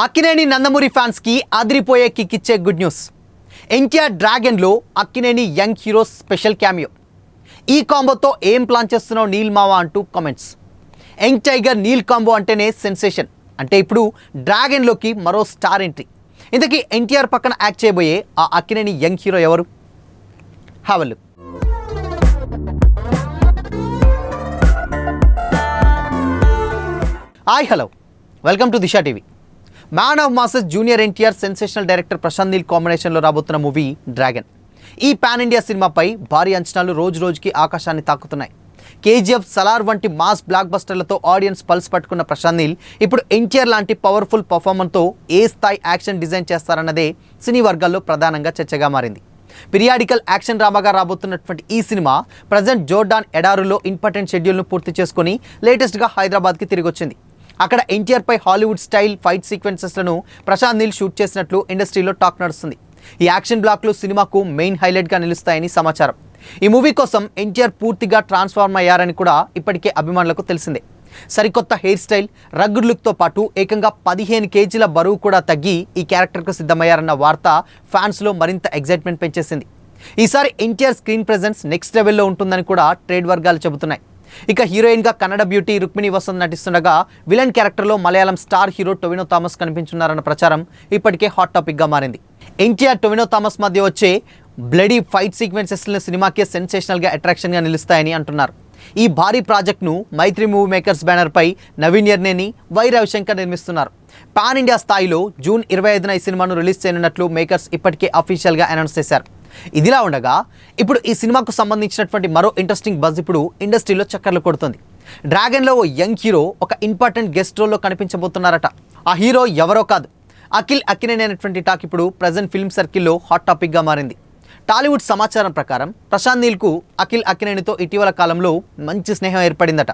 Akkineni Nandamuri fans కి అదిరిపోయే kick ఇచ్చే గుడ్ న్యూస్. ఎన్టీఆర్ డ్రాగన్ లో Akkineni young hero special cameo. ఈ కాంబోతో ఏం ప్లాన్ చేస్తున్నావు నీల్ మావా అంటూ comments. Young tiger Neel combo అంటేనే సెన్సేషన్. అంటే ఇప్పుడు డ్రాగన్ లోకి మరో స్టార్ ఎంట్రీ. ఇంతకీ ఎన్టీఆర్ పక్కన యాక్ట్ చేయబోయే ఆ అక్కినేని యంగ్ హీరో ఎవరు? హవలు. Hi hello, welcome to Disha TV. Man of masses junior NTR sensational director Prashanth Neel కాంబినేషన్లో రాబోతున్న మూవీ డ్రాగన్. ఈ పాన్ ఇండియా సినిమాపై భారీ అంచనాలు రోజు రోజుకి ఆకాశాన్ని తాకుతున్నాయి. కేజీఎఫ్, సలార్ వంటి మాస్ బ్లాక్ బస్టర్లతో ఆడియన్స్ పల్స్ పట్టుకున్న ప్రశాంత్ నీల్ ఇప్పుడు ఎన్టీఆర్ లాంటి పవర్ఫుల్ పర్ఫార్మెన్స్తో ఏ స్థాయి యాక్షన్ డిజైన్ చేస్తారన్నదే సినీ వర్గాల్లో ప్రధానంగా చర్చగా మారింది. పిరియాడికల్ యాక్షన్ డ్రామాగా రాబోతున్నటువంటి ఈ సినిమా ప్రజెంట్ జోర్డాన్ ఎడారులో ఇంపార్టెంట్ షెడ్యూల్ను పూర్తి చేసుకుని లేటెస్ట్గా హైదరాబాద్కి తిరిగి వచ్చింది. అక్కడ ఎన్టీఆర్పై హాలీవుడ్ స్టైల్ ఫైట్ సీక్వెన్సెస్లను ప్రశాంత్ నీల్ షూట్ చేసినట్లు ఇండస్ట్రీలో టాక్ నడుస్తుంది. ఈ యాక్షన్ బ్లాక్లు సినిమాకు మెయిన్ హైలైట్గా నిలుస్తాయని సమాచారం. ఈ మూవీ కోసం ఎన్టీఆర్ పూర్తిగా ట్రాన్స్ఫార్మ్ అయ్యారని కూడా ఇప్పటికే అభిమానులకు తెలిసిందే. సరికొత్త హెయిర్ స్టైల్, రగ్గుడ్ లుక్తో పాటు ఏకంగా 15 కేజీల బరువు కూడా తగ్గి ఈ క్యారెక్టర్కు సిద్ధమయ్యారన్న వార్త ఫ్యాన్స్లో మరింత ఎగ్జైట్మెంట్ పెంచేసింది. ఈసారి ఎన్టీఆర్ స్క్రీన్ ప్రెజెన్స్ నెక్స్ట్ లెవెల్లో ఉంటుందని కూడా ట్రేడ్ వర్గాలు చెబుతున్నాయి. ఇక హీరోయిన్గా కన్నడ బ్యూటీ రుక్మిణి వసంత్ నటిస్తుండగా విలన్ క్యారెక్టర్లో మలయాళం స్టార్ హీరో టొవినో థామస్ కనిపించున్నారన్న ప్రచారం ఇప్పటికే హాట్ టాపిక్గా మారింది. ఎన్టీఆర్, టొవినో థామస్ మధ్య వచ్చే బ్లడీ ఫైట్ సీక్వెన్సెస్లను సినిమాకే సెన్సేషనల్గా అట్రాక్షన్గా నిలుస్తాయని అంటున్నారు. ఈ భారీ ప్రాజెక్ట్ను మైత్రి మూవీ మేకర్స్ బ్యానర్పై నవీన్ యర్నేని, వై రవిశంకర్ నిర్మిస్తున్నారు. పాన్ ఇండియా స్థాయిలో జూన్ 25న ఈ సినిమాను రిలీజ్ చేయనున్నట్లు మేకర్స్ ఇప్పటికే అఫీషియల్గా అనౌన్స్ చేశారు. ఇదిలా ఉండగా ఇప్పుడు ఈ సినిమాకు సంబంధించినటువంటి మరో ఇంట్రెస్టింగ్ బజ్ ఇప్పుడు ఇండస్ట్రీలో చక్కర్లు కొడుతుంది. డ్రాగన్లో ఓ యంగ్ హీరో ఒక ఇంపార్టెంట్ గెస్ట్ రోల్లో కనిపించబోతున్నారట. ఆ హీరో ఎవరో కాదు, అఖిల్ అక్కినేని అనేటువంటి టాక్ ఇప్పుడు ప్రజెంట్ ఫిల్మ్ సర్కిల్లో హాట్ టాపిక్గా మారింది. టాలీవుడ్ సమాచారం ప్రకారం ప్రశాంత్ నీల్కు అఖిల్ అక్కినేనితో ఇటీవల కాలంలో మంచి స్నేహం ఏర్పడిందట.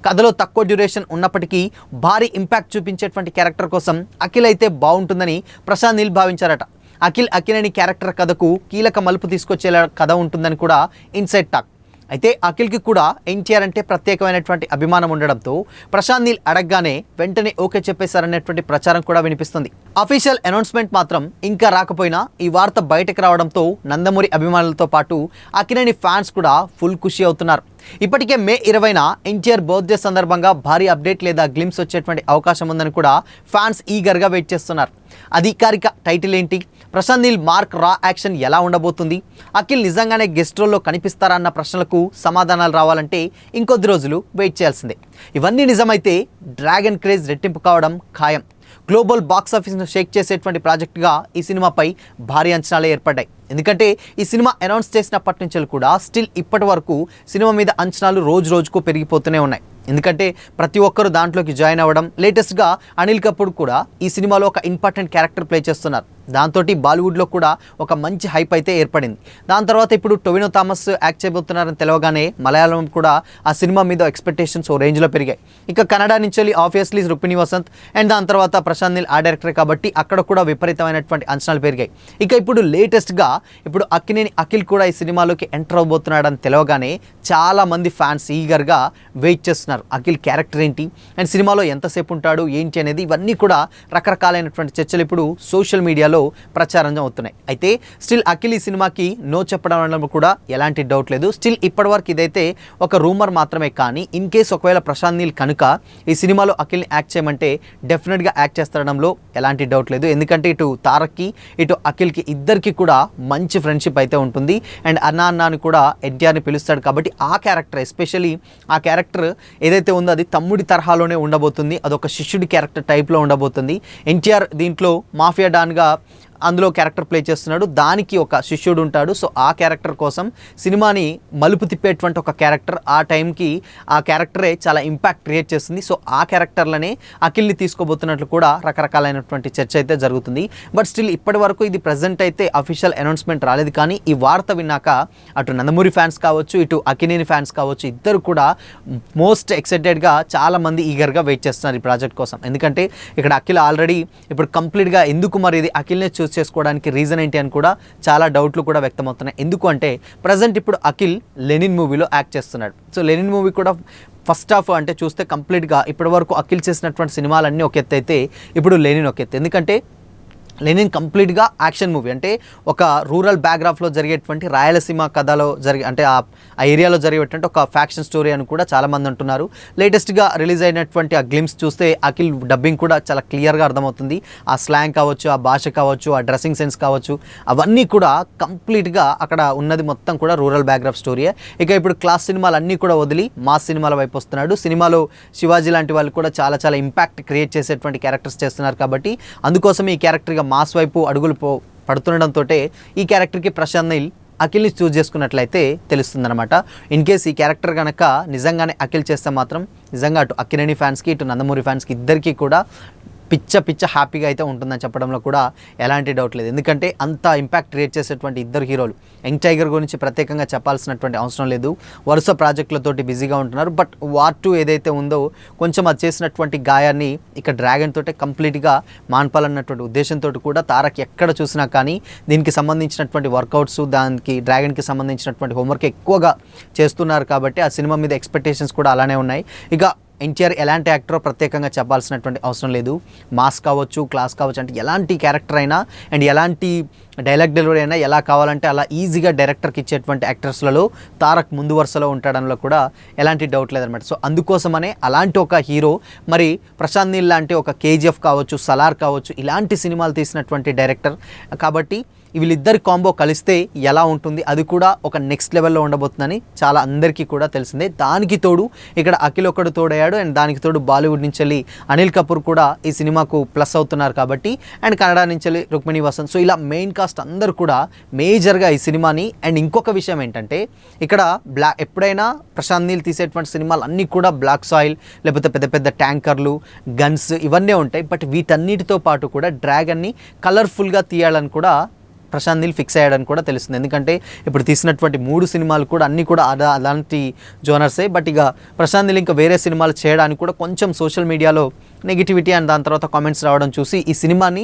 కథలో తక్కువ డ్యూరేషన్ ఉన్నప్పటికీ భారీ ఇంపాక్ట్ చూపించేటువంటి క్యారెక్టర్ కోసం అఖిల్ అయితే బాగుంటుందని ప్రశాంత్ నీల్ భావించారట. అఖిల్ అక్కినేని క్యారెక్టర్ కథకు కీలక మలుపు తీసుకొచ్చేలా కథ ఉంటుందని కూడా ఇన్సైడ్ టాక్. అయితే అఖిల్కి కూడా ఎన్టీఆర్ అంటే ప్రత్యేకమైనటువంటి అభిమానం ఉండడంతో ప్రశాంత్ నీల్ అడగగానే వెంటనే ఓకే చెప్పేశారనేటువంటి ప్రచారం కూడా వినిపిస్తుంది. అఫీషియల్ అనౌన్స్మెంట్ మాత్రం ఇంకా రాకపోయినా ఈ వార్త బయటకు రావడంతో నందమూరి అభిమానులతో పాటు అక్కినేని ఫ్యాన్స్ కూడా ఫుల్ ఖుషి అవుతున్నారు. ఇప్పటికే మే 20న ఎన్టీఆర్ బర్త్డే సందర్భంగా భారీ అప్డేట్ లేదా గ్లిమ్స్ వచ్చేటువంటి అవకాశం ఉందని కూడా ఫ్యాన్స్ ఈగర్గా వెయిట్ చేస్తున్నారు. అధికారిక టైటిల్ ఏంటి, ప్రశాంత్ నీల్ మార్క్ రా యాక్షన్ ఎలా ఉండబోతుంది, అఖిల్ నిజంగానే గెస్ట్ రోల్లో కనిపిస్తారా అన్న ప్రశ్నలకు సమాధానాలు రావాలంటే ఇంకొద్ది రోజులు వెయిట్ చేయాల్సిందే. ఇవన్నీ నిజమైతే డ్రాగన్ క్రేజ్ రెట్టింపు కావడం ఖాయం. గ్లోబల్ బాక్స్ ఆఫీస్ను షేక్ చేసేటువంటి ప్రాజెక్టుగా ఈ సినిమాపై భారీ అంచనాలు ఏర్పడ్డాయి. ఎందుకంటే ఈ సినిమా అనౌన్స్ చేసినప్పటి నుంచి కూడా స్టిల్ ఇప్పటి వరకు సినిమా మీద అంచనాలు రోజు రోజుకు పెరిగిపోతూనే ఉన్నాయి. ఎందుకంటే ప్రతి ఒక్కరు దాంట్లోకి జాయిన్ అవ్వడం. లేటెస్ట్గా అనిల్ కపూర్ కూడా ఈ సినిమాలో ఒక ఇంపార్టెంట్ క్యారెక్టర్ ప్లే చేస్తున్నారు. దాంతో బాలీవుడ్లో కూడా ఒక మంచి హైప్ అయితే ఏర్పడింది. దాని తర్వాత ఇప్పుడు టొవినో థామస్ యాక్ట్ చేయబోతున్నారని తెలవగానే మలయాళం కూడా ఆ సినిమా మీద ఎక్స్పెక్టేషన్స్ ఓ రేంజ్లో పెరిగాయి. ఇక కన్నడ నుంచి వెళ్ళి ఆబ్వియస్లీ రుక్మిణి వసంత్ అండ్ దాని తర్వాత ప్రశాంత్ నీల్ ఆ డైరెక్టర్ కాబట్టి అక్కడ కూడా విపరీతమైనటువంటి అంచనాలు పెరిగాయి. ఇక ఇప్పుడు లేటెస్ట్గా ఇప్పుడు అక్కినేని అఖిల్ కూడా ఈ సినిమాలోకి ఎంటర్ అవబోతున్నాడని తెలవగానే చాలామంది ఫ్యాన్స్ ఈగర్గా వెయిట్ చేస్తున్నారు. అఖిల్ క్యారెక్టర్ ఏంటి అండ్ సినిమాలో ఎంతసేపు ఉంటాడు ఏంటి అనేది ఇవన్నీ కూడా రకరకాలైనటువంటి చర్చలు ఇప్పుడు సోషల్ మీడియాలో ప్రచారం అవుతున్నాయి. అయితే స్టిల్ అఖిల్ ఈ సినిమాకి నో చెప్పడం వల్ల కూడా ఎలాంటి డౌట్ లేదు. స్టిల్ ఇప్పటివరకు ఇదైతే ఒక రూమర్ మాత్రమే. కానీ ఇన్ కేస్ ఒకవేళ ప్రశాంత్ నీల్ కనుక ఈ సినిమాలో అఖిల్ని యాక్ట్ చేయమంటే డెఫినెట్గా యాక్ట్ చేస్తడంలో ఎలాంటి డౌట్ లేదు. ఎందుకంటే ఇటు తారక్కి ఇటు అఖిల్కి ఇద్దరికి కూడా మంచి ఫ్రెండ్షిప్ అయితే ఉంటుంది. అండ్ అన్న అని కూడా ఎన్టీఆర్ని పిలుస్తాడు కాబట్టి ఆ క్యారెక్టర్ ఎస్పెషల్లీ ఆ క్యారెక్టర్ ఏదైతే ఉందో అది తమ్ముడి తరహాలోనే ఉండబోతుంది. అదొక శిష్యుడి క్యారెక్టర్ టైప్లో ఉండబోతుంది. ఎన్టీఆర్ దీంట్లో మాఫియా డాన్గా అందులో క్యారెక్టర్ ప్లే చేస్తున్నాడు, దానికి ఒక శిష్యుడు ఉంటాడు. సో ఆ క్యారెక్టర్ కోసం సినిమాని మలుపు తిప్పేటువంటి ఒక క్యారెక్టర్ ఆ టైంకి ఆ క్యారెక్టరే చాలా ఇంపాక్ట్ క్రియేట్ చేస్తుంది. సో ఆ క్యారెక్టర్లనే అఖిల్ని తీసుకోబోతున్నట్లు కూడా రకరకాలైనటువంటి చర్చ అయితే జరుగుతుంది. బట్ స్టిల్ ఇప్పటి వరకు ఇది ప్రజెంట్ అయితే అఫీషియల్ అనౌన్స్మెంట్ రాలేదు. కానీ ఈ వార్త విన్నాక అటు నందమూరి ఫ్యాన్స్ కావచ్చు, ఇటు అక్కినేని ఫ్యాన్స్ కావచ్చు, ఇద్దరు కూడా మోస్ట్ ఎక్సైటెడ్గా చాలామంది ఈగర్గా వెయిట్ చేస్తున్నారు ఈ ప్రాజెక్ట్ కోసం. ఎందుకంటే ఇక్కడ అఖిల్ ఆల్రెడీ ఇప్పుడు కంప్లీట్గా ఎందుకు మరి ఇది అఖిల్నే చూస్ చూస్ చేసుకోవడానికి రీజన్ ఏంటి అని కూడా చాలా డౌట్లు కూడా వ్యక్తమవుతున్నాయి. ఎందుకు అంటే ప్రజెంట్ ఇప్పుడు అఖిల్ లెనిన్ మూవీలో యాక్ట్ చేస్తున్నాడు. సో లెనిన్ మూవీ కూడా ఫస్ట్ హాఫ్ అంటే చూస్తే కంప్లీట్గా ఇప్పటి వరకు అఖిల్ చేసినటువంటి సినిమాలన్నీ ఒక ఎత్తు అయితే ఇప్పుడు లెనిన్ ఒక ఎత్తు. ఎందుకంటే లెనిన్ కంప్లీట్గా యాక్షన్ మూవీ, అంటే ఒక రూరల్ బ్యాక్గ్రాఫ్లో జరిగేటువంటి రాయలసీమ కథలో అంటే ఆ ఏరియాలో జరిగేటువంటి ఒక ఫ్యాక్షన్ స్టోరీ అని కూడా చాలామంది అంటున్నారు. లేటెస్ట్గా రిలీజ్ అయినటువంటి ఆ గ్లిమ్స్ చూస్తే అఖిల్ డబ్బింగ్ కూడా చాలా క్లియర్గా అర్థమవుతుంది. ఆ స్లాంగ్ కావచ్చు, ఆ భాష కావచ్చు, ఆ డ్రెస్సింగ్ సెన్స్ కావచ్చు, అవన్నీ కూడా కంప్లీట్గా అక్కడ ఉన్నది మొత్తం కూడా రూరల్ బ్యాక్గ్రాఫ్ స్టోరీయే. ఇక ఇప్పుడు క్లాస్ సినిమాలు అన్నీ కూడా వదిలి మాస్ సినిమాల వైపు వస్తున్నాడు. సినిమాలో శివాజీ లాంటి వాళ్ళు కూడా చాలా చాలా ఇంపాక్ట్ క్రియేట్ చేసేటువంటి క్యారెక్టర్స్ చేస్తున్నారు. కాబట్టి అందుకోసం ఈ క్యారెక్టర్గా మాస్ వైపు అడుగులు పడుతుండడంతో ఈ క్యారెక్టర్కి ప్రశాంత్ నీల్ అఖిల్ని చూస్ చేసుకున్నట్లయితే తెలుస్తుందన్నమాట. ఇన్ కేస్ ఈ క్యారెక్టర్ కనుక నిజంగానే అఖిల్ చేస్తే మాత్రం నిజంగా అటు అక్కినేని ఫ్యాన్స్కి ఇటు నందమూరి ఫ్యాన్స్కి ఇద్దరికీ కూడా పిచ్చ హ్యాపీగా అయితే ఉంటుందని చెప్పడంలో కూడా ఎలాంటి డౌట్ లేదు. ఎందుకంటే అంత ఇంపాక్ట్ క్రియేట్ చేసేటువంటి ఇద్దరు హీరోలు. యంగ్ టైగర్ గురించి ప్రత్యేకంగా చెప్పాల్సినటువంటి అవసరం లేదు, వరుస ప్రాజెక్టులతోటి బిజీగా ఉంటున్నారు. బట్ వార్ 2 ఏదైతే ఉందో కొంచెం అది చేసినటువంటి గాయాన్ని ఇక డ్రాగన్ తోటే కంప్లీట్గా మాన్పాలన్నటువంటి ఉద్దేశంతో కూడా తారక్ ఎక్కడ చూసినా కానీ దీనికి సంబంధించినటువంటి వర్కౌట్స్, దానికి డ్రాగన్కి సంబంధించినటువంటి హోంవర్క్ ఎక్కువగా చేస్తున్నారు. కాబట్టి ఆ సినిమా మీద ఎక్స్పెక్టేషన్స్ కూడా అలానే ఉన్నాయి. ఇక ఎన్టీఆర్ ఎలాంటి యాక్టరో ప్రత్యేకంగా చెప్పాల్సినటువంటి అవసరం లేదు. మాస్ కావచ్చు, క్లాస్ కావచ్చు, అంటే ఎలాంటి క్యారెక్టర్ అయినా అండ్ ఎలాంటి డైలాగ్ డెలివరీ అయినా ఎలా కావాలంటే అలా ఈజీగా డైరెక్టర్కి ఇచ్చేటువంటి యాక్టర్స్లలో తారక్ ముందు వరుసలో ఉంటాడంలో కూడా ఎలాంటి డౌట్ లేదనమాట. సో అందుకోసమనే అలాంటి ఒక హీరో, మరి ప్రశాంత్ నీల్ లాంటి ఒక కేజీఎఫ్ కావచ్చు, సలార్ కావచ్చు, ఇలాంటి సినిమాలు తీసినటువంటి డైరెక్టర్ కాబట్టి వీళ్ళిద్దరి కాంబో కలిస్తే ఎలా ఉంటుంది, అది కూడా ఒక నెక్స్ట్ లెవెల్లో ఉండబోతుందని చాలా అందరికీ కూడా తెలిసిందే. దానికి తోడు ఇక్కడ అఖిల్ ఒకడు తోడయ్యాడు అండ్ దానికి తోడు బాలీవుడ్ నుంచి వెళ్ళి అనిల్ కపూర్ కూడా ఈ సినిమాకు ప్లస్ అవుతున్నారు కాబట్టి, అండ్ కన్నడ నుంచి వెళ్ళి రుక్మిణి వసంత్. సో ఇలా మెయిన్ కాస్ట్ అందరూ కూడా మేజర్గా ఈ సినిమాని. అండ్ ఇంకొక విషయం ఏంటంటే ఇక్కడ ఎప్పుడైనా ప్రశాంత్ నీల్ తీసేటువంటి సినిమాలు అన్నీ కూడా బ్లాక్ సాయిల్ లేకపోతే పెద్ద పెద్ద ట్యాంకర్లు, గన్స్ ఇవన్నీ ఉంటాయి. బట్ వీటన్నిటితో పాటు కూడా డ్రాగన్ని కలర్ఫుల్గా తీయాలని కూడా ప్రశాంత్ నీల్ ఫిక్స్ అయ్యాడని కూడా తెలుస్తుంది. ఎందుకంటే ఇప్పుడు తీసినటువంటి 3 సినిమాలు కూడా అన్నీ కూడా అలాంటి జోనర్సే. బట్ ఇక ప్రశాంత్ నీల్ ఇంకా వేరే సినిమాలు చేయడానికి కూడా కొంచెం సోషల్ మీడియాలో నెగిటివిటీ అండ్ దాని తర్వాత కామెంట్స్ రావడం చూసి ఈ సినిమాని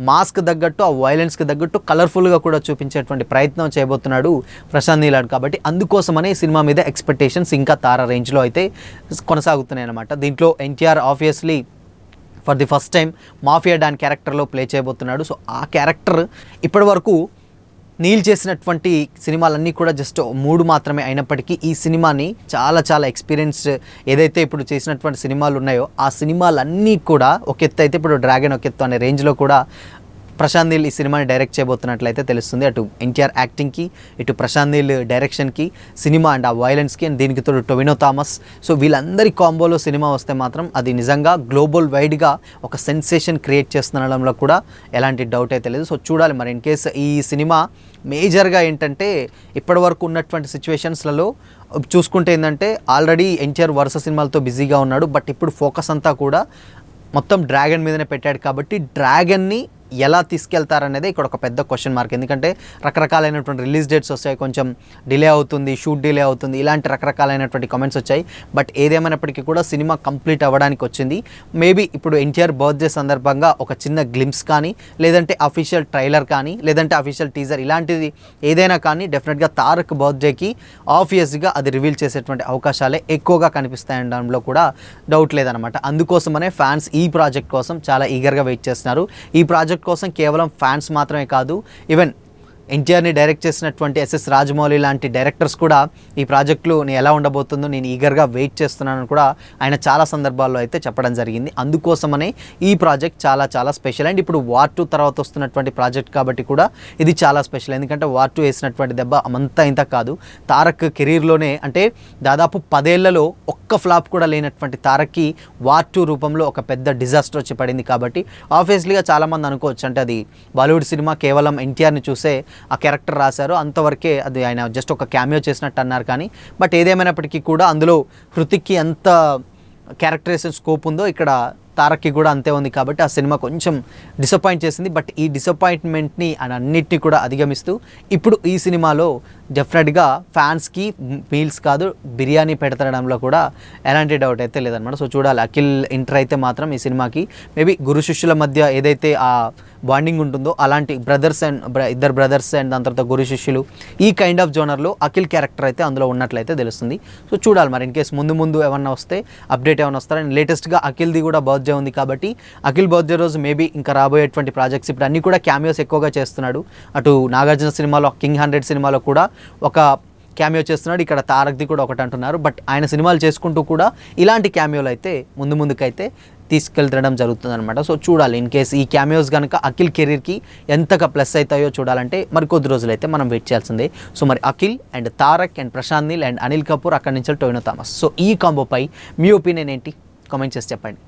మాస్క్ తగ్గట్టు, ఆ వైలెన్స్కి తగ్గట్టు కలర్ఫుల్గా కూడా చూపించేటువంటి ప్రయత్నం చేయబోతున్నాడు ప్రశాంత్ నీల్. కాబట్టి అందుకోసమనే ఈ సినిమా మీద ఎక్స్పెక్టేషన్స్ ఇంకా తార రేంజ్లో అయితే కొనసాగుతున్నాయి అన్నమాట. దీంట్లో NTR obviously for the first time mafia don క్యారెక్టర్లో ప్లే చేయబోతున్నాడు. సో ఆ క్యారెక్టర్ ఇప్పటి వరకు నీల్ చేసినటువంటి సినిమాలన్నీ కూడా జస్ట్ 3 మాత్రమే అయినప్పటికీ ఈ సినిమాని చాలా ఎక్స్పీరియన్స్డ్ ఏదైతే ఇప్పుడు చేసినటువంటి సినిమాలు ఉన్నాయో ఆ సినిమాలన్నీ కూడా ఒక ఎత్తు అయితే ఇప్పుడు డ్రాగన్ ఒక ఎత్తు అనే రేంజ్లో కూడా ప్రశాంత్ నీల్ ఈ సినిమాని డైరెక్ట్ చేయబోతున్నట్లయితే తెలుస్తుంది. అటు ఎన్టీఆర్ యాక్టింగ్కి, ఇటు ప్రశాంత్ నీల్ డైరెక్షన్కి, సినిమా అండ్ ఆ వైలెన్స్కి, అండ్ దీనికి తోడు టొవినో థామస్. సో వీళ్ళందరి కాంబోలో సినిమా వస్తే మాత్రం అది నిజంగా గ్లోబల్ వైడ్గా ఒక సెన్సేషన్ క్రియేట్ చేస్తుండడంలో కూడా ఎలాంటి డౌట్ అయితే లేదు. సో చూడాలి మరి. ఇన్ కేస్ ఈ సినిమా మేజర్గా ఏంటంటే ఇప్పటి వరకు ఉన్నటువంటి సిచ్యువేషన్స్లలో చూసుకుంటే ఏంటంటే ఆల్రెడీ ఎన్టీఆర్ వరుస సినిమాలతో బిజీగా ఉన్నాడు. బట్ ఇప్పుడు ఫోకస్ అంతా కూడా మొత్తం డ్రాగన్ మీదనే పెట్టాడు. కాబట్టి డ్రాగన్ని ఎలా తీసుకెళ్తారనేది ఇక్కడ ఒక పెద్ద క్వశ్చన్ మార్క్. ఎందుకంటే రకరకాలైనటువంటి రిలీజ్ డేట్స్ వస్తాయి, కొంచెం డిలే అవుతుంది, షూట్ డిలే అవుతుంది, ఇలాంటి రకరకాలైనటువంటి కామెంట్స్ వచ్చాయి. బట్ ఏదేమైనప్పటికీ కూడా సినిమా కంప్లీట్ అవ్వడానికి వచ్చింది. మేబీ ఇప్పుడు ఎన్టీఆర్ బర్త్డే సందర్భంగా ఒక చిన్న గ్లిమ్స్ కానీ, లేదంటే అఫీషియల్ ట్రైలర్ కానీ, లేదంటే అఫీషియల్ టీజర్ ఇలాంటిది ఏదైనా కానీ డెఫినెట్గా తారక్ బర్త్డేకి ఆబ్వియస్గా అది రివీల్ చేసేటువంటి అవకాశాలే ఎక్కువగా కనిపిస్తాయనడంలో కూడా డౌట్ లేదనమాట. అందుకోసమనే ఫ్యాన్స్ ఈ ప్రాజెక్ట్ కోసం చాలా ఈగర్గా వెయిట్ చేస్తున్నారు. ఈ ప్రాజెక్ట్ కోసం కేవలం ఫ్యాన్స్ మాత్రమే కాదు, ఈవెన్ ఎన్టీఆర్ని డైరెక్ట్ చేసినటువంటి ఎస్ఎస్ రాజమౌళి లాంటి డైరెక్టర్స్ కూడా ఈ ప్రాజెక్టులో ఎలా ఉండబోతుందో నేను ఈగర్గా వెయిట్ చేస్తున్నానని కూడా ఆయన చాలా సందర్భాల్లో అయితే చెప్పడం జరిగింది. అందుకోసమనే ఈ ప్రాజెక్ట్ చాలా స్పెషల్. అండ్ ఇప్పుడు వార్ 2 తర్వాత వస్తున్నటువంటి ప్రాజెక్ట్ కాబట్టి కూడా ఇది చాలా స్పెషల్. ఎందుకంటే వార్ 2 వేసినటువంటి దెబ్బ అంతా ఇంత కాదు. తారక్ కెరీర్లోనే అంటే దాదాపు 10 ఏళ్లలో ఒక్క ఫ్లాప్ కూడా లేనటువంటి తారక్కి వార్ 2 రూపంలో ఒక పెద్ద డిజాస్టర్ వచ్చి పడింది. కాబట్టి ఆబ్వియస్లీగా చాలామంది అనుకోవచ్చు అంటే అది బాలీవుడ్ సినిమా కేవలం ఎన్టీఆర్ని చూసే ఆ క్యారెక్టర్ రాశారు, అంతవరకే అది ఆయన జస్ట్ ఒక క్యామియో చేసినట్టు అన్నారు. కానీ బట్ ఏదేమైనప్పటికీ కూడా అందులో హృతిక్కి ఎంత క్యారెక్టరైజేషన్ స్కోప్ ఉందో ఇక్కడ తారక్కి కూడా అంతే ఉంది. కాబట్టి ఆ సినిమా కొంచెం డిసప్పాయింట్ చేసింది. బట్ ఈ డిసప్పాయింట్మెంట్ని అన్నిటినీ కూడా అధిగమిస్తూ ఇప్పుడు ఈ సినిమాలో డెఫినెట్గా ఫ్యాన్స్కి మీల్స్ కాదు బిర్యానీ పెడతడంలో కూడా ఎలాంటి డౌట్ అయితే లేదనమాట. సో చూడాలి. అఖిల్ ఎంటర్ అయితే మాత్రం ఈ సినిమాకి మేబీ గురు శిష్యుల మధ్య ఏదైతే ఆ బాండింగ్ ఉంటుందో అలాంటి బ్రదర్స్ అండ్ ఇద్దరు బ్రదర్స్ అండ్ దాని తర్వాత గురు శిష్యులు ఈ కైండ్ ఆఫ్ జోనర్లో అఖిల్ క్యారెక్టర్ అయితే అందులో ఉన్నట్లయితే తెలుస్తుంది. సో చూడాలి మరి, ఇన్ కేసు ముందు ఏమన్నా వస్తే అప్డేట్ ఏమైనా వస్తారా. అండ్ లేటెస్ట్గా అఖిల్ది కూడా బర్త్డే ఉంది కాబట్టి అఖిల్ బర్త్డే రోజు మేబీ ఇంకా రాబోయేటువంటి ప్రాజెక్ట్స్ ఇప్పుడు అన్నీ కూడా క్యామియోస్ ఎక్కువగా చేస్తున్నాడు. అటు నాగార్జున సినిమాలో కింగ్ 100 సినిమాలో కూడా ఒక క్యామియో చేస్తున్నాడు, ఇక్కడ తారక్ది కూడా ఒకటి అంటున్నారు. బట్ ఆయన సినిమాలు చేసుకుంటూ కూడా ఇలాంటి క్యామియోలు అయితే ముందుకైతే తీసుకెళ్తడం జరుగుతుంది అనమాట. సో చూడాలి, ఇన్ కేసు ఈ క్యామియోస్ కనుక అఖిల్ కెరీర్కి ఎంతగా ప్లస్ అవుతాయో చూడాలంటే మరి కొద్ది రోజులైతే మనం వెయిట్ చేయాల్సిందే. సో మరి Akhil and Tarak and Prashanth Neel and Anil Kapoor అక్కడి నుంచి టొవినో థామస్, సో ఈ కాంబోపై మీ ఒపీనియన్ ఏంటి కామెంట్ చేసి చెప్పండి.